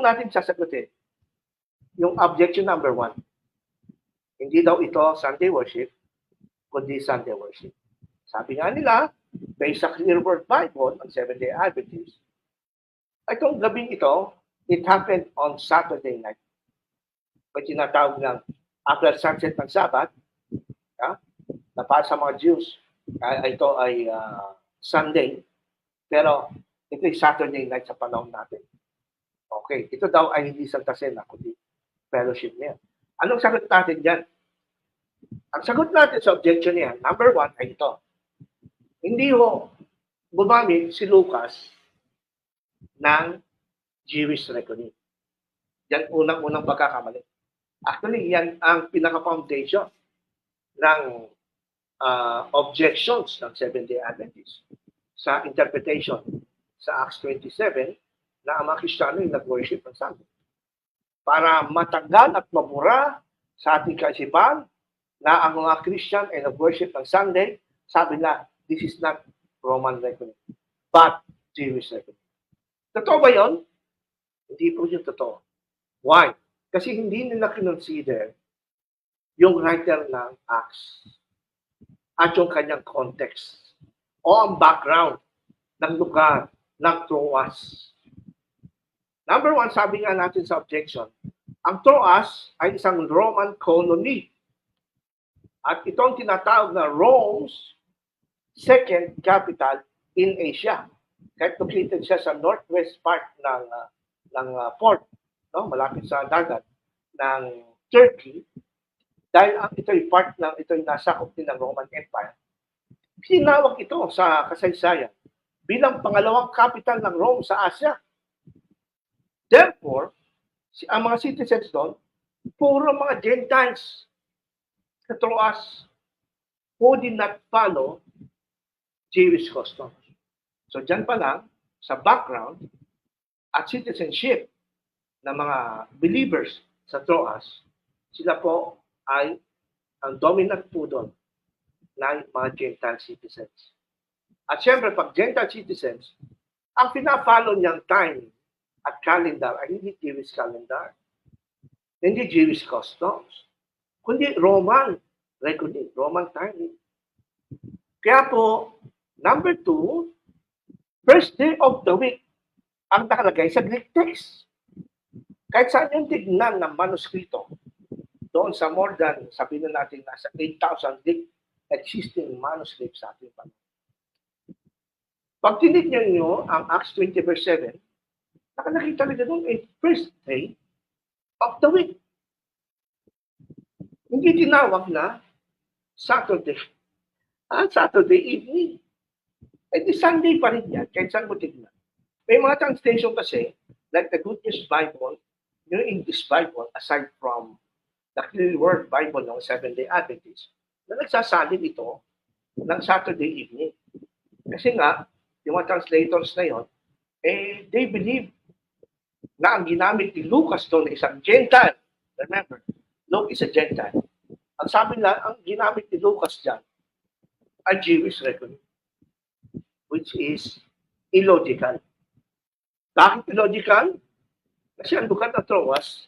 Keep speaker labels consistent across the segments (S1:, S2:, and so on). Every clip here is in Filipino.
S1: natin sasagutin yung objection number 1. Hindi daw ito Sunday worship, kundi Sunday worship. Sabi nga nila, based sa Clear Word Bible ng Seventh-day Adventist, itong gabing ito, it happened on Saturday night. May tinatawag ng after sunset ng Sabbath, na para sa mga Jews, ito ay Sunday, pero ito ay Saturday night sa panahon natin. Okay, ito daw ay hindi Santa Cena, kundi fellowship niya. Anong sagot natin dyan? Ang sagot natin sa objection niya, number 1 ay ito. Hindi ho gumamit si Lucas ng Jewish reckoning. Yan unang-unang pagkakamali. Actually, yan ang pinaka-foundation ng objections ng Seventh-day Adventists sa interpretation sa Acts 27 na ang mga Kristiyano ay nag-worship ng Sunday. Para matanggal at mabura sa ating kaisipan na ang mga Christian ay nag-worship ng Sunday, sabi na, this is not Roman reckoning, but Jewish reckoning. Totoo ba yun? Hindi po yun totoo. Why? Kasi hindi nila kinonsider yung writer ng Acts at yung kanyang context o ang background ng lugar ng Troas. Number 1, sabi nga natin sa objection, ang Troas ay isang Roman colony. At itong tinatawag na Rome's second capital in Asia. Kahit located siya sa northwest part ng port, no? Malapit sa dagat ng Turkey, dahil ito'y part ng ito'y nasakop din ng Roman Empire. Tinawag ito sa kasaysayan bilang pangalawang capital ng Rome sa Asia. Therefore, ang mga citizens doon, puro mga Gentiles sa Troas who did not follow Jewish customs. So dyan pa lang, sa background at citizenship ng mga believers sa Troas, sila po ay ang dominant po doon ng mga Gentile citizens. At syempre, pag Gentile citizens, ang pina-follow niyang time at calendar ay hindi Jewish calendar, hindi Jewish customs, kundi Roman reckoning, Roman timing. Kaya po, number 2, first day of the week ang nakalagay sa Greek text. Kahit saan yung tignan ng manuskrito, doon sa more than, sabihin na natin, nasa 8,000 Greek existing manuscripts sa ating panahon. Pag tinignan nyo ang Acts 20 verse 7, nakalagay talaga doon ay first day of the week. Hindi tinawag na Saturday. Saturday evening. Eh di Sunday pa rin yan, kahit saan mo tignan. May mga translation kasi, like the Good News Bible, yung English Bible, aside from the Clear Word Bible ng Seventh-day Adventist, na nagsasalin ito ng Saturday evening. Kasi nga, yung mga translators na yon, they believe na ang ginamit ni Lucas doon ay isang Gentile. Remember, Luke is a Gentile. Ang sabi na, ang ginamit ni Lucas dyan ay Jewish reckoning, which is illogical. Bakit illogical? Kasi ang lugar ng Troas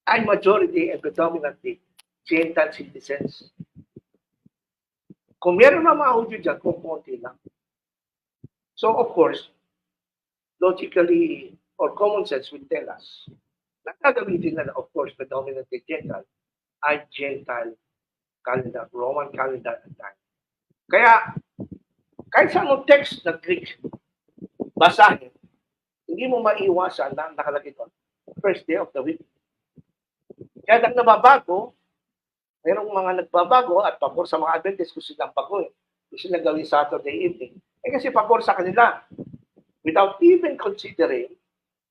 S1: ay majority and predominantly Gentile citizens. Kung meron na mga Hudyo dyan, kung konti lang. So, of course, logically or common sense will tell us na gagamitin na, of course, predominantly Gentile ay Gentile calendar, Roman calendar at time. Kaya, kahit sa anong text na Greek, basahin, hindi mo maiwasan na nakalagay doon, first day of the week. Kaya nang nababago, mayroong mga nagbabago at pabor sa mga Adventist kung silang bago eh. Kung silang gawin Saturday evening. Kasi pabor sa kanila. Without even considering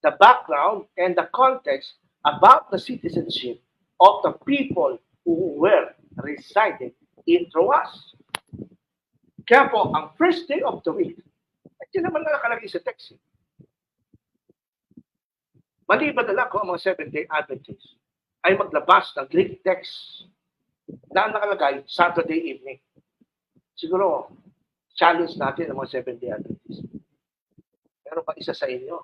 S1: the background and the context about the citizenship of the people who were residing in Troas. Kaya po, ang first day of the week, at yun naman na nakalagay sa text. Mali ba dala ko ang mga Seventh-day Adventists ay maglabas ng Greek text na nakalagay Saturday evening? Siguro, challenge natin ang mga Seventh-day Adventists. Pero pa isa sa inyo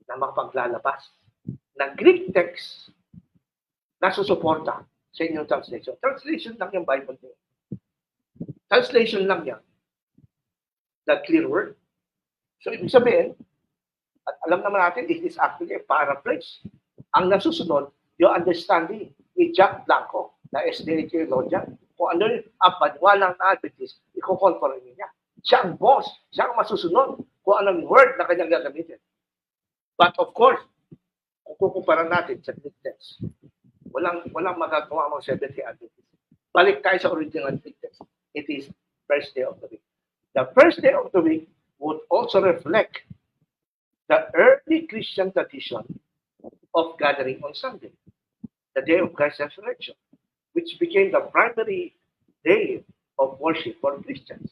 S1: na makapaglalabas ng Greek text na susuporta sa inyong translation. Translation lang yung Bible niyo. Translation lang yan. The clear word. So, ibig sabihin, at alam naman natin, it is actually a paraphrase. Ang nasusunod, yung understanding ni Jack Blanco, na SDA theologian, kung ano yung paniwalang na Adventist, i-conform niya. Siya ang boss. Siya ang masusunod kung anong word na kanyang gagamitin. But of course, kung kukumpara natin sa Greek text, walang magagawa mga Seventh-day Adventist. Balik tayo sa original Greek text. It is first day of the week. The first day of the week would also reflect the early Christian tradition of gathering on Sunday, the day of Christ's resurrection, which became the primary day of worship for Christians,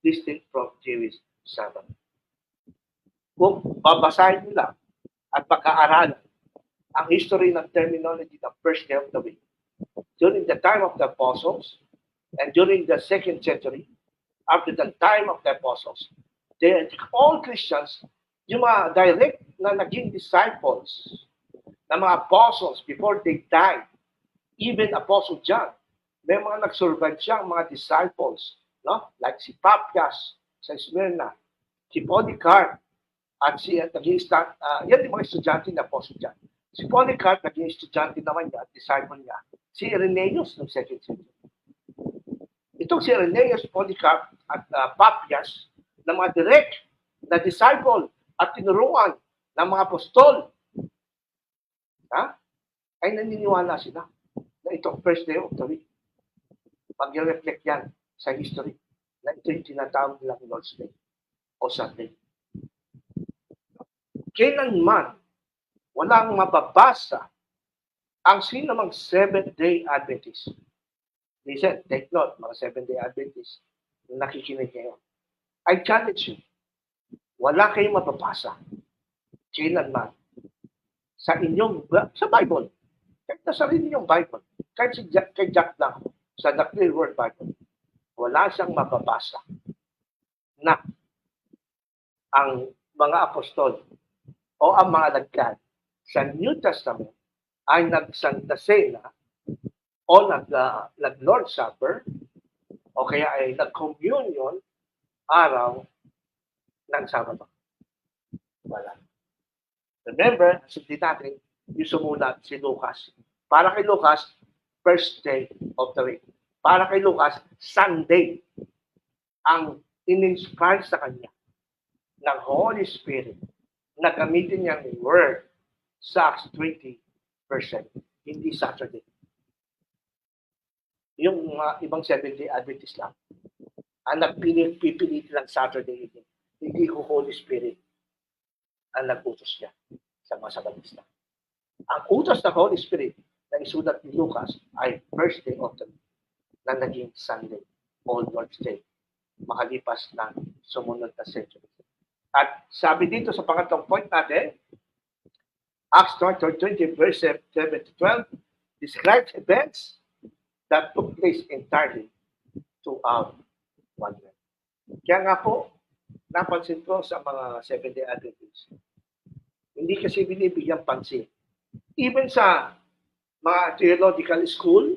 S1: distinct from Jewish Sabbath. Kung babasahin nila at pagkaaralan ang history ng terminology ng first day of the week, during the time of the apostles and during the 2nd century, after the time of the apostles, all Christians, yung mga direct na naging disciples ng mga apostles before they died, even Apostle John, may mga nag-survive siyang mga disciples, no? Like si Papias sa Smyrna, si Polycarp, at si naging yan yung mga estudyante ng Apostle John. Si Polycarp, naging estudyante naman niya at disciple niya, si Irenaeus ng 2nd century. Itong si Irenaeus, Polycarp, at Papias, na mga direct na disciple at tinuruan ng mga apostol, ay naniniwala sila na itong first day of the week. Pag-reflect yan sa history na ito yung tinatawag nilang Lord's Day o Sunday. Kailanman walang mababasa ang sino mang Seventh-day Adventist. Listen, take note, mga Seventh-day Adventist na nakikinig ngayon. I challenge you, wala kayong mababasa kailanman sa Bible. Kahit na sarili ninyong Bible, kahit kay Jack lang, sa The Clear Word Bible, wala siyang mababasa na ang mga apostol o ang mga lagkan sa New Testament ay nagsanta Cena o nag-Lord Supper o kaya ay nag-communion araw ng Sabado. Wala. Remember, sabi natin, yung sumulat si Lucas. Para kay Lucas, first day of the week. Para kay Lucas, Sunday ang in-inspire sa kanya ng Holy Spirit na gamitin niyang word sa Acts 20%, hindi Saturday. Yung ibang Seventh-day Adventist lang, ang nagpipilit lang Saturday evening, hindi ko Holy Spirit ang nag-utos niya sa mga Sabatista. Ang utos ng Holy Spirit na isulat ni Lucas ay first day of the week na naging Sunday, Old Lord's Day, makalipas ng sumunod na century. At sabi dito sa pangatlong point natin, Acts 20, verse 7-12, describes events that took place entirely throughout one year. Kaya nga po, napansin ko sa mga Seventh-day Adventists, hindi kasi binibigyan pansin. Even sa mga theological school,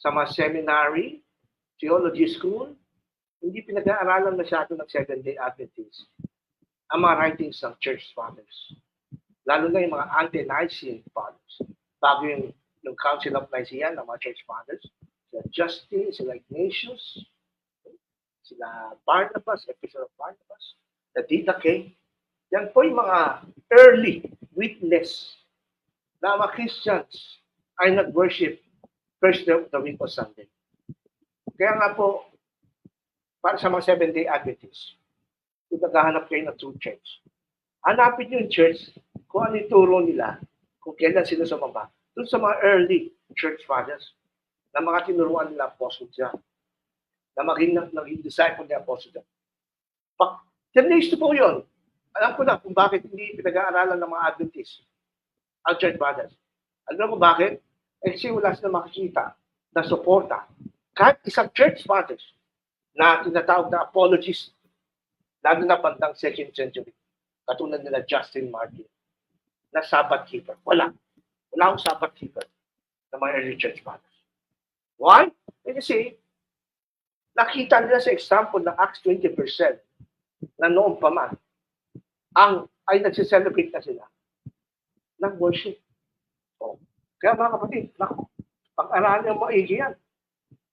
S1: sa mga seminary, theology school, hindi pinag-aaralan masyado ng Seventh-day Adventists ang mga writings ng Church Fathers. Lalo na yung mga ante-Nicene Fathers. Bago yung Council of Nicaea ng mga Church Fathers, sila Justin, sila Ignatius, sila Barnabas, Epistle of Barnabas, the Didache. Yan po yung mga early witness na mga Christians ay nag-worship first day of the week o Sunday. Kaya nga po, para sa mga Seventh-day Adventists, kung naghahanap kayo ng true church, hanapin nyo yung church kung ano yung turo nila, kung kailan sila sumamba. Doon sa mga early church fathers, na mga tinuruan nila Apostle John, na maging disciple ni Apostle John. Termination po yun. Alam ko na kung bakit hindi pinag-aaralan ng mga Adventists ang church fathers. Alam ko bakit? Kasi wala sila makikita na suporta. Kahit isang church fathers na tinatawag na apologist, lalo na bandang 2nd century, katulad nila Justin Martin, na Sabbath keeper. Wala. Wala akong Sabbath keeper ng mga early church fathers. Why? Kasi nakita nila sa example ng Acts 20% na noon pa man, ay nagsiselebrate na sila ng worship. O, kaya mga kapatid, pag-aralan yung maigi yan.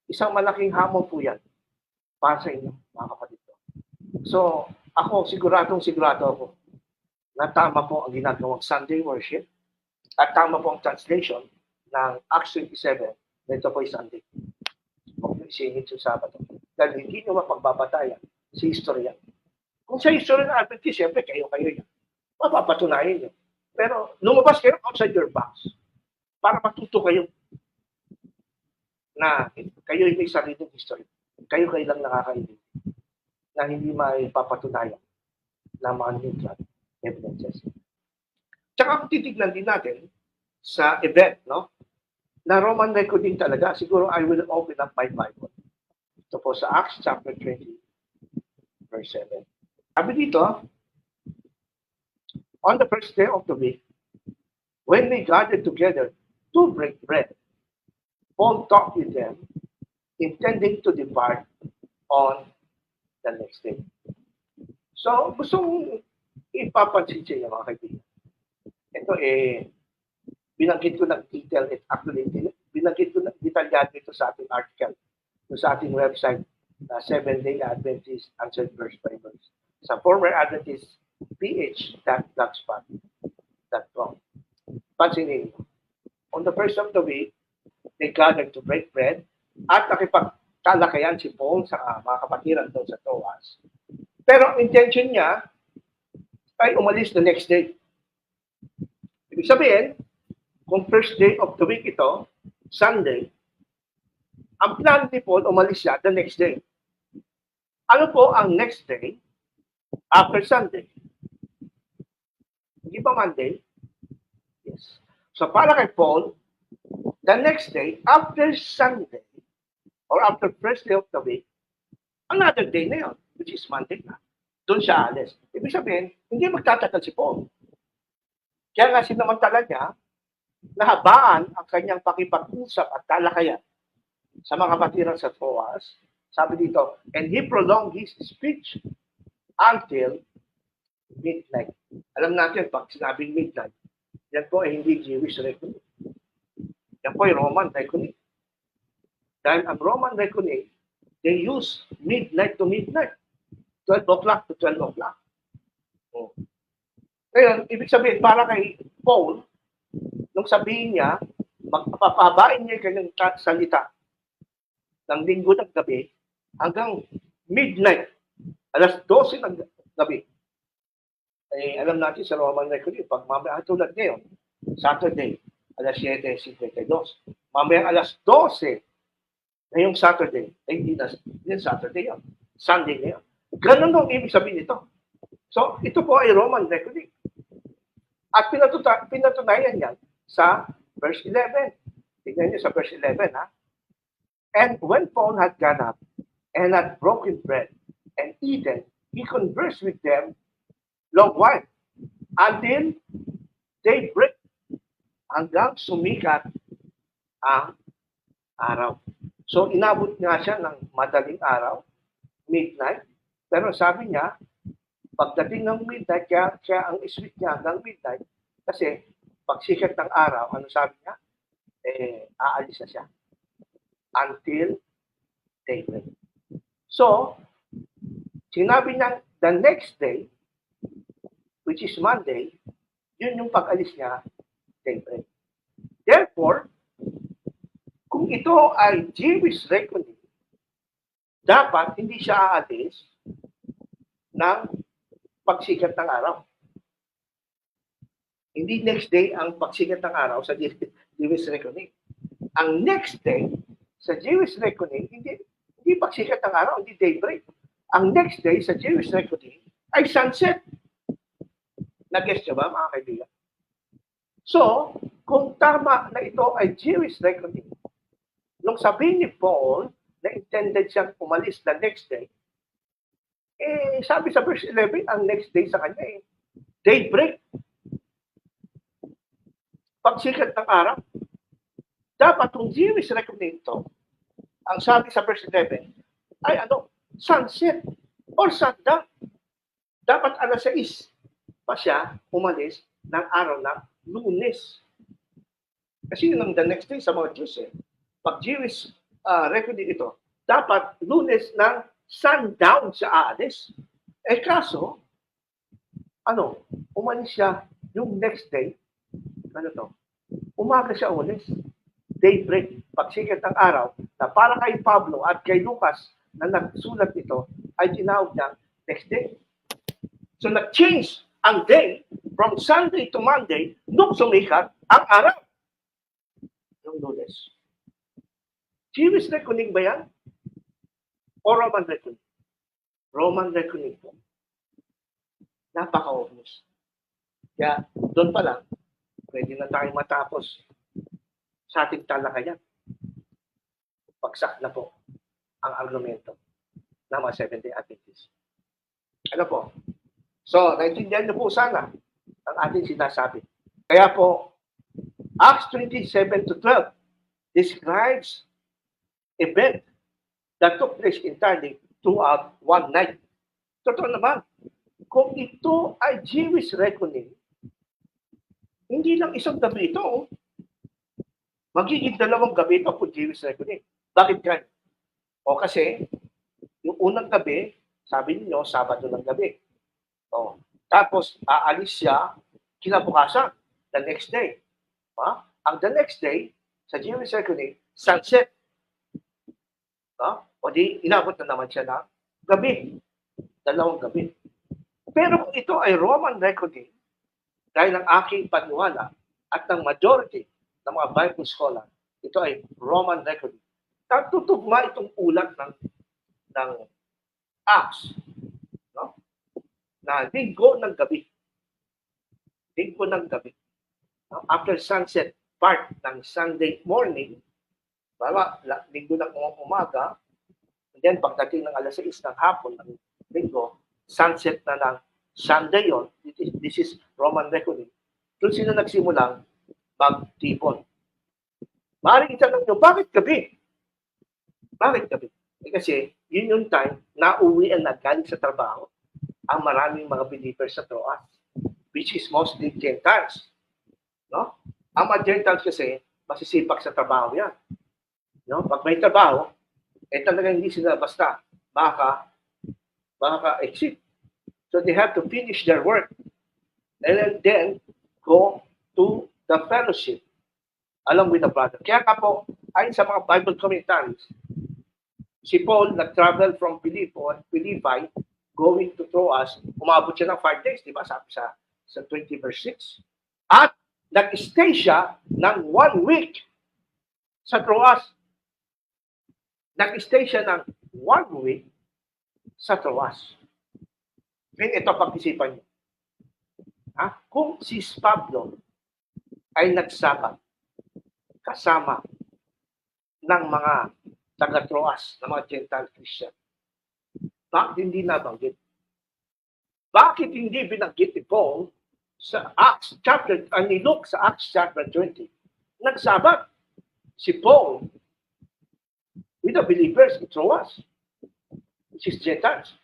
S1: Isang malaking hamon po yan para sa inyo, mga kapatid. So, ako, sigurado ako na tama po ang ginagawang Sunday worship at tama po ang translation ng Acts 27 na ito po ay Sunday. Huwag nyo isingit yung Sabado. Dahil hindi nyo mapagbabatayan sa history yan. Kung sa history ng Adventist, siyempre kayo yan. Mapapatunayan nyo. Pero lumabas kayo outside your box para matuto kayo na kayo may sariling history. Kayo lang nakakaintindi na hindi may papatunayan ng mga neutral evidences. Tsaka kung titignan din natin sa event, no? Na Roman recording talaga. Siguro I will open up my Bible. Ito po sa Acts chapter 20, verse 7. Sabi dito, on the first day of the week, when they gathered together to break bread, Paul talked with them, intending to depart on the next day. So, gustong ipapansin siya mga kaibigan. Ito binanggit ko ng detail at actually, binanggit ko ng detalyado ito sa ating article, sa ating website, 7-Day Adventist Answered Verse by Verse. Sa former Adventist ph.blogspot.com. Pansinin mo. On the first of the week, they gathered to break bread at nakipagtalakayan si Paul sa mga kapatiran doon sa Troas. Pero ang intention niya ay umalis the next day. Ibig sabihin, kung first day of the week ito, Sunday, ang plan ni Paul umalis siya the next day. Ano po ang next day after Sunday? Hindi ba Monday? Yes. So para kay Paul, the next day, after Sunday, or after first day of the week, another day na yun, which is Monday na. Doon siya alis. Ibig sabihin, hindi magtatagal si Paul. Kaya nga sinamantala niya, nahabaan ang kanyang pakipag-usap at talakayan sa mga kapatiran sa Troas. Sabi dito, and he prolonged his speech until midnight. Alam natin, pag sinabing midnight, yan po ay hindi Jewish reckoning. Yan po ay Roman reckoning. Dahil ang Roman reckoning, they use midnight to midnight. 12 o'clock to 12 o'clock. Oh. Ngayon, ibig sabihin, para kay Paul, nung sabihin niya, magpapahabain niya yung kanyang salita ng linggo ng gabi hanggang midnight, alas 12 ng gabi. Alam natin sa Roman reckoning, pag mamaya tulad ngayon, Saturday, alas 7:52. Mamaya alas 12 ngayong Saturday, ay hindi na Saturday yun. Sunday na yun. Ganun ang ibig sabihin nito. So, ito po ay Roman reckoning. At pinatunayan yan sa verse 11. Tignan niyo sa verse 11, ha? And when Paul had gone up and had broken bread and eaten, he conversed with them long while until daybreak, hanggang sumikat ang araw. So, inabot nga siya ng madaling araw, midnight, pero sabi niya, pagdating ng midnight, kaya ang iswit niya hanggang midnight, kasi pag sikat ng araw, ano sabi niya? Aalis na siya. Until daybreak. So, sinabi niya, the next day, which is Monday, yun yung pag-alis niya, daybreak. Therefore, kung ito ay Jewish reckoning, dapat hindi siya aalis ng pagsikat ng araw. Hindi next day ang pagsikat ng araw sa Jewish reckoning. Ang next day sa Jewish reckoning, hindi pagsikat ng araw, hindi daybreak. Ang next day sa Jewish reckoning ay sunset. Nag-guess nyo ba, mga kaibigan? So, kung tama na ito ay Jewish reckoning, nung sabihin ni Paul na intended siyang umalis the next day, sabi sa verse 11, ang next day sa kanya daybreak, pagsikat ng araw. Dapat kung Jewish reckoning ito, ang sabi sa verse 11, ay sunset or sundown. Dapat alas 6 pa siya umalis ng araw ng Lunes. Kasi yun ang the next day sa mga Jews eh. Pag Jewish reckoning ito, dapat Lunes ng sundown siya aalis. Eh kaso, umalis siya yung next day, umaga siya umalis. Daybreak, pagsikat ng araw, na para kay Pablo at kay Lucas na nagsulat nito, ay tinawag niya next day. So nag-change ang day from Sunday to Monday nung sumikat ang araw. Yung Lunes. Jewish reckoning ba yan? O Roman reckoning? Roman reckoning po. Napaka-obvious. Kaya doon pa lang, pwede na tayo matapos sa ating talakayan. Pagsak na po ang argumento ng mga Seventh-day Adventists. Ano po? So, naintindihan niyo po sana ang ating sinasabi. Kaya po, Acts 27-12 describes event that took place entirely throughout one night. Totoo naman, kung ito ay Jewish reckoning, hindi lang isang gabi ito. Magiging 2 gabi ito kung Jewish reckoning. Bakit ganyan? O kasi, yung unang gabi, sabi niyo, Sabado ng gabi. O, tapos, aalis siya kinabukasan, the next day. Ang the next day, sa Jewish reckoning, sunset. O di, inabot na naman siya ng gabi. 2 gabi. Pero kung ito ay Roman reckoning, dahil ng aking paniwala at ng majority ng mga Bible scholar, ito ay Roman reckoning. Tutugma itong ulat ng Acts, na linggo ng gabi. Linggo ng gabi. After sunset part ng Sunday morning, linggo ng umaga, and then pagdating ng alas 6 ng hapon ng linggo, sunset na ng Sunday yon. This is Roman reckoning. Doon sila nagsimulang magtipon. Maaaring itanong nyo, bakit gabi? Bakit gabi? Kasi yun yung time na uwian na galing sa trabaho ang maraming mga believers sa Troas, which is mostly Gentiles. No? Ang mga Gentiles kasi, masisipag sa trabaho yan. No? Pag may trabaho, talagang hindi sila basta exit. So they have to finish their work and then go to the fellowship along with the brother. Kaya nga po, ayon sa mga Bible commentaries, si Paul nag-travel from Philippi going to Troas, umabot siya ng 5 days, di ba? Sabi sa 20 verse 6. At nag-stay siya ng 1 week sa Troas. Nag-stay siya ng 1 week sa Troas. Kaya ito pag-isipan niyo. Kung si Pablo ay nagsama kasama ng mga taga-Troas, ng mga Gentile Christian, bakit hindi nabanggit? Bakit hindi binanggit ni Paul sa ni Luke sa Acts chapter 20? Nagsabat si Paul with the believers in Troas, which is Gentiles.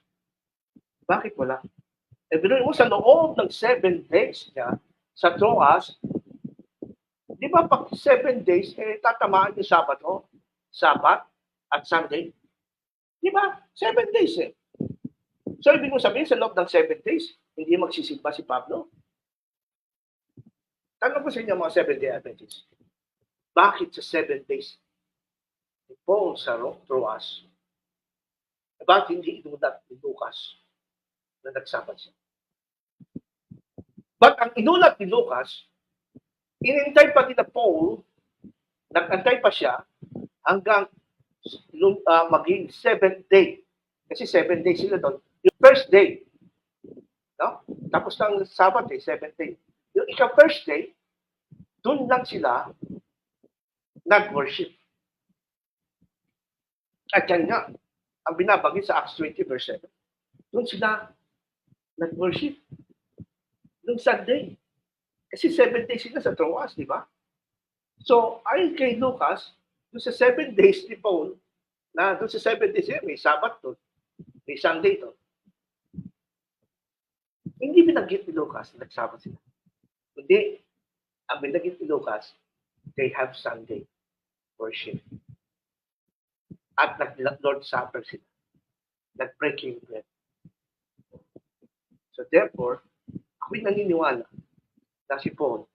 S1: Bakit wala? Binuhin mo sa loob ng 7 days niya sa Troas, di ba pag 7 days, tatamaan yung Sabat at Sunday? Di ba? 7 days eh. So, ibig mo sabihin, sa loob ng 7 days, hindi magsisimba si Pablo? Tanong ko sa inyo mga 7-day Adventists, bakit sa 7 days ni Paul sa Troas, bakit hindi inulat ni Lucas na nagsabat siya? But ang inulat ni Lucas, inintay pa nila Paul, nag-antay pa siya hanggang maging 7th day. Kasi 7 days sila doon. Yung first day, no? Tapos ng Sabbath 7th day. Yung ika-first day, doon lang sila nag-worship. At yan nga, ang binabagay sa Acts 20 verse 7, doon sila nag-worship. nung Sunday. Kasi 7 days sila sa Troas, di ba? So, ayon kay Lucas, doon sa 7 days ni Paul, na doon sa 7 days yun, may Sabbath doon, may Sunday doon. Hindi binanggit ni Lucas na nagsabat sila. Hindi. Ang binanggit ni Lucas, they have Sunday worship. At nag-Lord Supper sila. Nag-breaking bread. So therefore, ako'y naniniwala na si Paul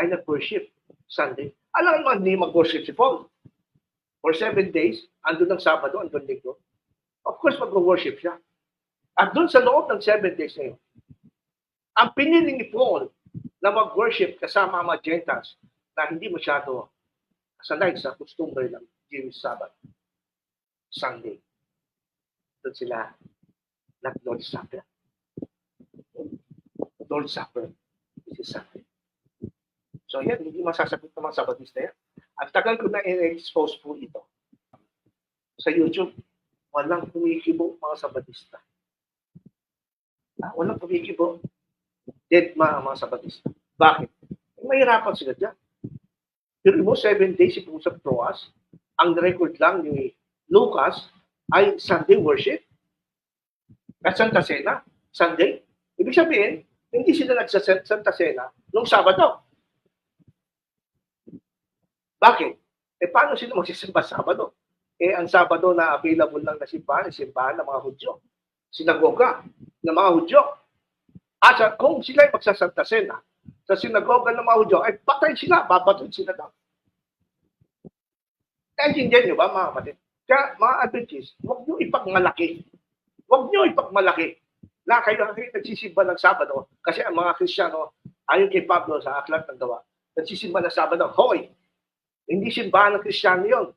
S1: ay nag-worship Sunday. Alam naman hindi mag-worship si Paul. For 7 days, andun ng Sabado, andun Linggo. Of course, mag-worship siya. At doon sa loob ng 7 days na yun, ang pinili ni Paul na mag-worship kasama ang mga Gentiles na hindi masyado sanay sa customary ng Jewish Sabbath, Sunday. Doon sila nag-Lord's Supper. Lord's Supper is Sunday. So yan, hindi masasagot ng mga Sabbatista yan. At tagal ko na i-expose po ito. Sa YouTube, walang kumikibo mga Sabbatista. Walang kumikibo. Dead ma ang mga Sabbatista. Bakit? Mahirapan sila dyan. Pero mo, 7 days si Pusap Troas, ang record lang ni Lucas ay Sunday worship. At Santa Cena, Sunday. Ibig sabihin, hindi sila nagsasanta Cena nung Sabado. Bakit? Paano sila magsisimba Sabado? Ang Sabado na available lang na simbahan ng mga Hudyo. Sinagoga ng mga Hudyo. At kung sila ay magsasanta Cena sa sinagoga ng mga Hudyo, ay patay sila, babatoy sila daw. Naintindihan nyo ba, mga kapatid? Kaya, mga Adventists, huwag nyo ipagmalaki. Huwag nyo ipagmalaki na kayo nagsisimba ng Sabado kasi ang mga Kristiyano, ayon kay Pablo sa Aklat ng Gawa, nagsisimba ng Sabado. Hoy! Hindi simbahan ng Kristiyano yun.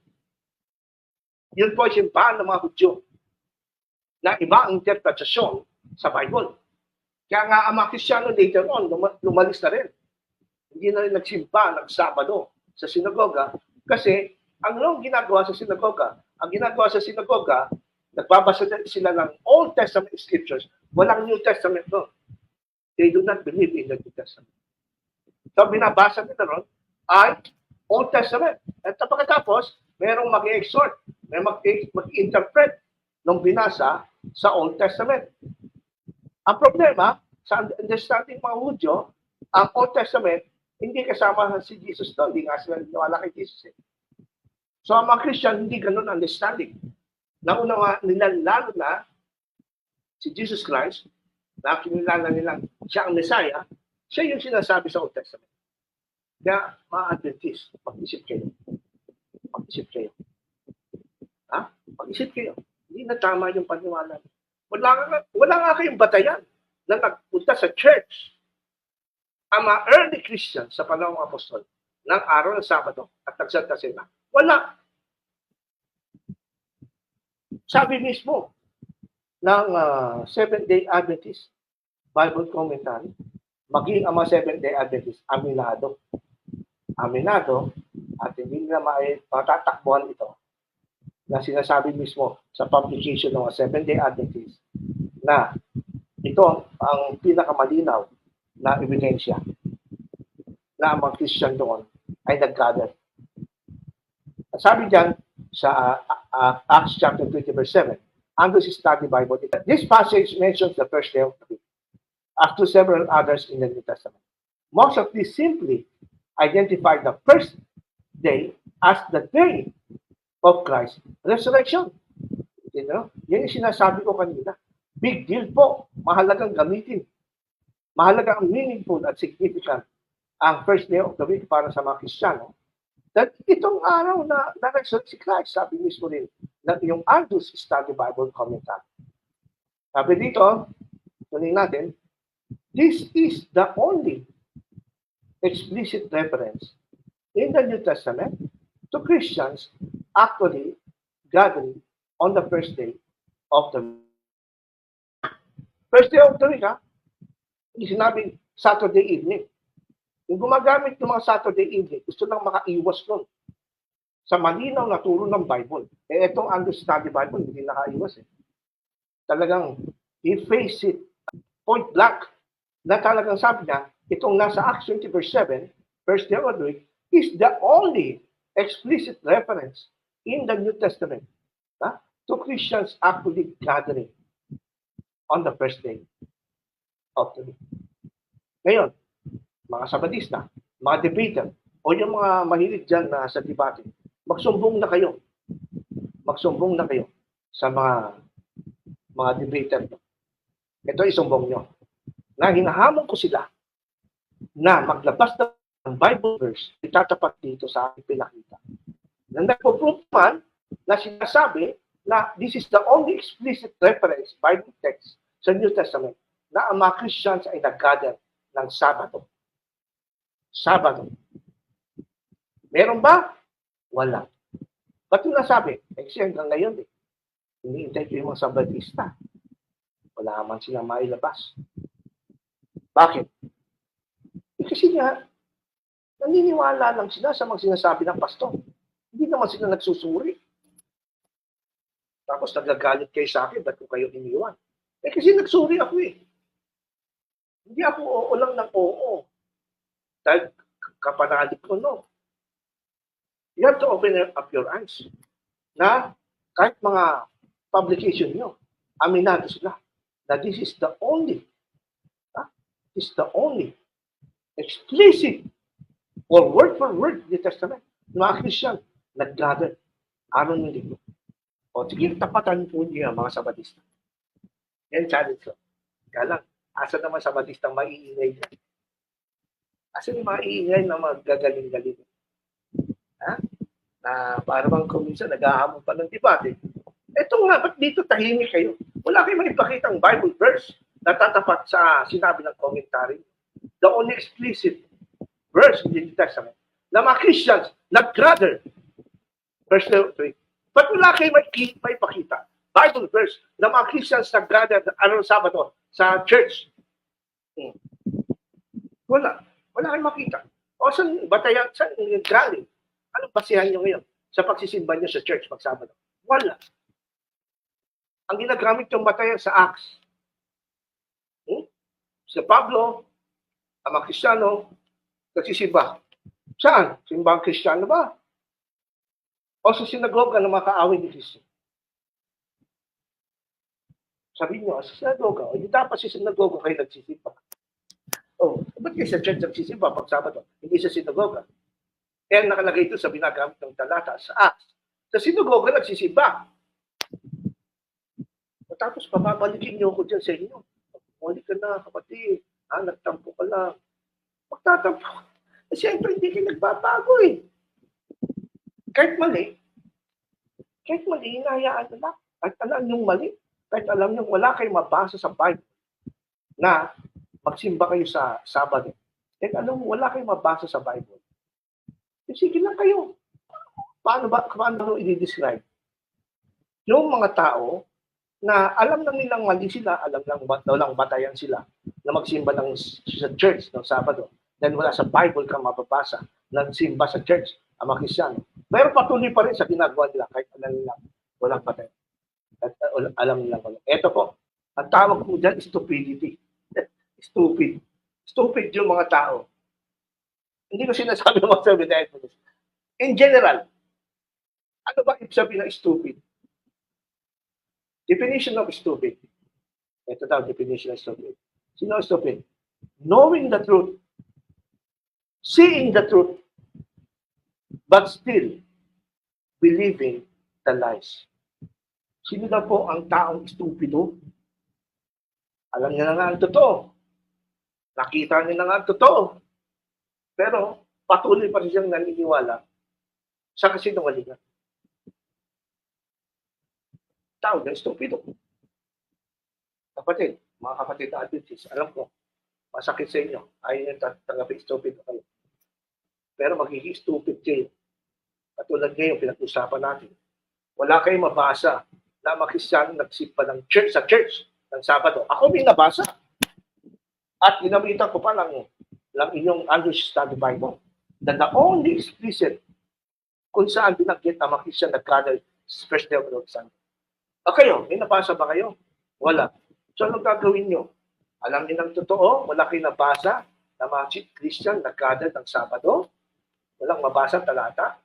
S1: Yun po ay simbahan ng mga Hudyo na iba ang interpretasyon sa Bible. Kaya nga ang mga Kristiyano later on, lumalis na rin. Hindi na rin nagsimba ng Sabado sa sinagoga kasi ang ginagawa sa sinagoga, nagbabasa sila ng Old Testament scriptures. Walang New Testament doon. They do not believe in the New Testament. So binabasa nila ron ay Old Testament. At pagkatapos, mayroong mag-exhort, may mag-interpret ng binasa sa Old Testament. Ang problema, sa understanding mga Hudyo, ang Old Testament, hindi kasama si Jesus doon. Hindi nga sila naniwala kay Jesus. So ang mga Christian, hindi ganun understanding. Naunawa nila lalo na si Jesus Christ, na kinilala nilang siya ang Messiah, siya yung sinasabi sa Old Testament. Kaya mga Adventist, mag-isip kayo. Mag-isip kayo. Ha? Mag-isip kayo. Hindi na tama yung paniwala. Wala nga kayong batayan na nagpunta sa church. Ang mga early Christians sa panahong apostol ng araw ng Sabado at nagsanta sila. Wala. Sabi mismo ng Seventh-day Adventist Bible Commentary, maging ang mga Seventh-day Adventist, aminado at hindi na matatakbuhan ito na sinasabi mismo sa publication ng mga Seventh-day Adventist na ito ang pinakamalinaw na ebidensya na ang mga Christian doon ay nag-gather. Sabi diyan sa Acts chapter 20 verse 7, under the study Bible, this passage mentions the first day of the week, as to several others in the New Testament. Most of these simply identify the first day as the day of Christ's resurrection. You know? Yan yung sinasabi ko kanina. Big deal po. Mahalagang gamitin. Mahalagang meaningful at significant ang first day of the week para sa mga Kristiyano. That itong araw na resurrect si Christ, sabi mismo rin ng yung Aldous Study Bible Commentary. Sabi dito, tunin natin, this is the only explicit reference in the New Testament to Christians actually gathering on the first day of the week. First day of the week, hindi sinabing Saturday evening. Yung gumagamit ng mga Saturday evening, gusto lang makaiwas nun sa malinaw na turo ng Bible. Itong Understudy Bible, hindi nakaiwas. Talagang, he face it point blank na talagang sabi niya, itong nasa Acts 20 verse 7, first day of the week, is the only explicit reference in the New Testament to Christians actually gathering on the first day of the week. Ngayon, mga Sabadista, mga debater, o yung mga mahilig dyan na sa debate, magsumbong na kayo. Magsumbong na kayo sa mga debater. Ito isumbong nyo. Na hinahamon ko sila na maglabas ng Bible verse, itatapat dito sa aking pinakita. Na nagpo-prove man na sinasabi na this is the only explicit reference Bible text sa New Testament na ang mga Christians ay nag-gather ng Sabado. Sabado. Meron ba? Wala. Ba't yung nasabi? Kasi hanggang ngayon, hinihintay ko yung mga Sabadista. Wala man silang mailabas. Bakit? Kasi nga, naniniwala lang sila sa mga sinasabi ng pastor. Hindi naman sila nagsusuri. Tapos nagagalit kayo sa akin, ba't ko kayo iniwan? Kasi nagsuri ako eh. Hindi ako oo lang ng oo. Dahil kapanalig ko, no. You have to open up your eyes. Na kahit mga publication nyo, aminado sila na this is the only explicit or word for word New Testament. Mga Christian, nag-gather araw ng linggo. O sige, tapatan po niya mga Sabadista. Yan challenge ko. Kaya lang, asa naman Sabadista maiingay dyan? Asa yung maiingay na magagaling-galing? Na para bang kung minsan nag-ahamon pa ng debate. Ito nga, ba't dito tahimik kayo? Wala kayo maipakitang Bible verse na tatapat sa sinabi ng commentary. The only explicit verse in the New Testament na mga Christians nag-gather. Verse 3. Ba't wala kayo maipakita? Bible verse na mga Christians nag-gather araw Sabado sa church. Wala. Wala kayong makita. O saan batayan? Saan galing? Anong basihan nyo ngayon sa pagsisimba nyo sa church pag Sabado? Wala. Ang ginagamit yung batayan sa Acts. Si Pablo, ang mga Kristiyano, nagsisimba. Saan? Simbang Kristiyano ba? O sa sinagoga ng mga kaaway ni Kristo? Sabi nyo, sa sinagoga, o hindi dapat sa sinagoga kayo nagsisimba. O, ba't kayo sa church nagsisimba pag Sabado? Hindi sa sinagoga. Kaya nakalagay ito sa binagamit ng talata sa Acts. Sa sinagoga nagsisimba. Tapos pababalikin niyo ko dyan sa inyo. Muli ka na, kapatid. Nagtampo ka lang. Magtatampo. Siyempre, hindi kayo nagbabago eh. Kahit mali, hinahayaan na lang. Kahit alam niyong mali, kahit alam niyong wala kayong mabasa sa Bible na magsimba kayo sa Sabado. Kahit alam mo, wala kayong mabasa sa Bible. Sige lang kayo. Paano i-describe? Yung mga tao na alam lang nilang mali sila, alam lang batayan sila na magsimba sa church ng Sabado. Dahil wala sa Bible kang mababasa na simba sa church ang mga Kristiyano. Pero patuloy pa rin sa ginagawa nila kahit alam nilang walang batayan. At alam nilang wala. Ito po, ang tawag po dyan is stupidity. Stupid. Stupid yung mga tao. Hindi ko sinasabi ng mga sabi dahil in general, ano ba ibig sabihin ng stupid? Definition of stupid. Ito daw, definition of stupid. Sino ang stupid? Knowing the truth, seeing the truth, but still believing the lies. Sino na po ang taong stupido? Alam niya na nga ang totoo. Nakita niya na nga ang totoo. Pero patuloy pa rin siyang naniniwala sa kasinungalingan. Tao na stupido. Kapatid, mga kapatid na Adventist, alam ko, masakit sa inyo. Ayaw nyo tanggapin stupid kayo. Pero magiging stupid kayo. Katulad ngayon, pinag-usapan natin. Wala kayong mabasa na mga Kristiyano nagsimba ng church sa church ng Sabado. Ako may nabasa. At ginamitan ko pa lang inyong Andrew's Study Bible. That the only explicit kung saan binanggit ang mga Kristiyano nag-gather first day of the Sunday. Kayo, may nabasa ba kayo? Wala. So, anong gagawin nyo? Alam niyo ng totoo, wala kayo nabasa na mga chief Christian nagkada ng Sabado. Walang mabasa talata.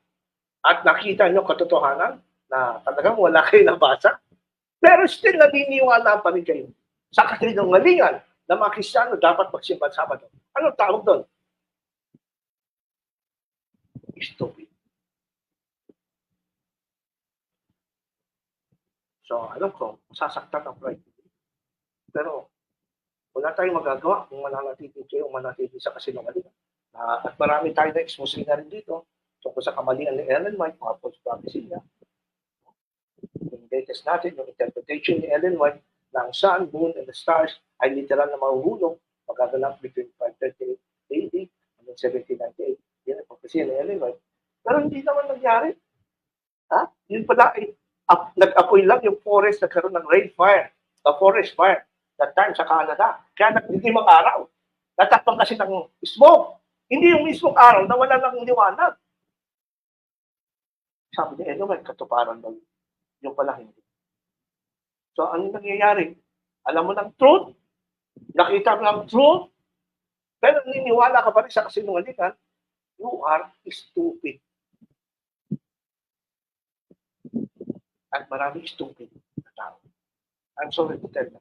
S1: At nakita niyo katotohanan na talagang wala kayo nabasa. Pero still naniniwala pa rin kayo sa kasinungalingan na mga Kristiyano dapat magsimba Sabado. Anong tawag doon? Stupid. So, alam ko, sasaktan ang pride. Pero, wala tayong magagawa kung mananatili kayo, mananatili sa kasinungalingan. At marami tayo na expose na rin dito tungkol sa kamalian ni Ellen White, mga false prophecy niya. Yung latest natin, yung interpretation ni Ellen White na ang sun, moon, and the stars ay literal na mahuhulog magaganap between 538 AD and 1798. Yan ang prophecy ni Ellen White. Pero hindi naman nangyari. Yun pala ay nag-apoy lang yung forest, nagkaroon ng rain fire, the forest fire, that time sa Canada. Kaya nagdidimang araw. Natakpan kasi ng smoke. Hindi yung mismong araw na wala lang liwanag. Sabi niya, may katuparan daw. Yung pala hindi. So, ano nangyayari? Alam mo ng truth, nakita mo ng truth, pero niniwala ka pa rin sa kasinungalingan, you are stupid. At maraming stupid na tao. I'm sorry to tell you.